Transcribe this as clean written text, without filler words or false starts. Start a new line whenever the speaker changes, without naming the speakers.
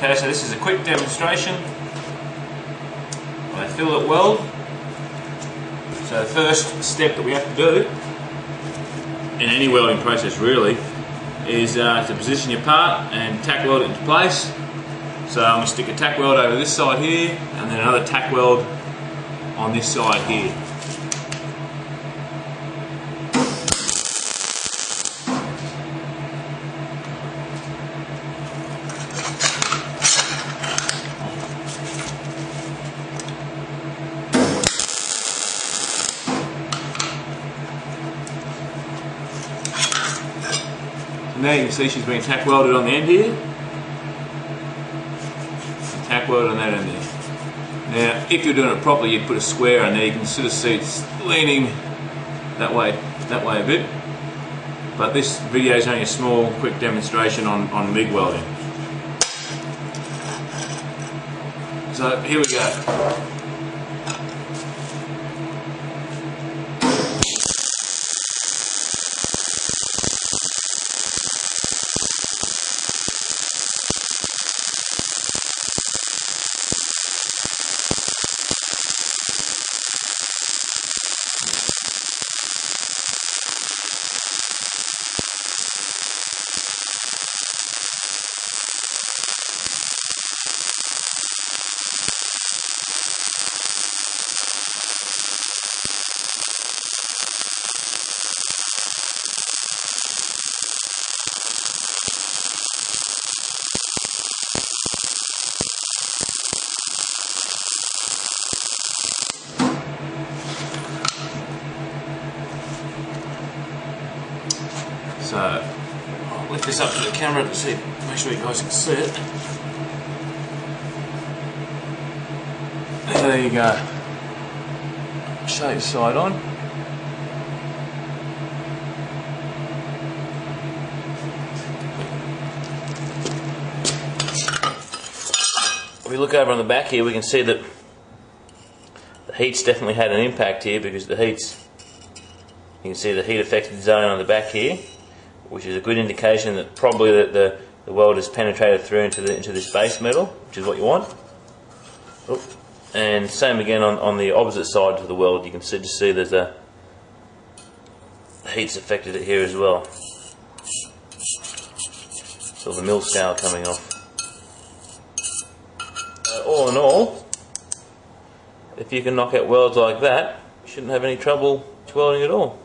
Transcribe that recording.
Okay, so this is a quick demonstration of a fillet weld. So the first step that we have to do in any welding process really is to position your part and tack weld it into place. So I'm going to stick a tack weld over this side here and then another tack weld on this side here. Now you can see she's been tack welded on the end here. Tack welded on that end there. Now, if you're doing it properly, you'd put a square on there. You can sort of see it's leaning that way a bit. But this video is only a small, quick demonstration on MIG welding. So here we go. So, I'll lift this up to the camera to see, make sure you guys can see it. There you go. Shade side on. If we look over on the back here, we can see that the heat's definitely had an impact here because you can see the heat affected zone on the back here, which is a good indication that probably the weld has penetrated through into this base metal, which is what you want. And same again on the opposite side to the weld, you can just see there's the heat's affected it here as well. So the mill scale coming off. All in all, if you can knock out welds like that, you shouldn't have any trouble welding at all.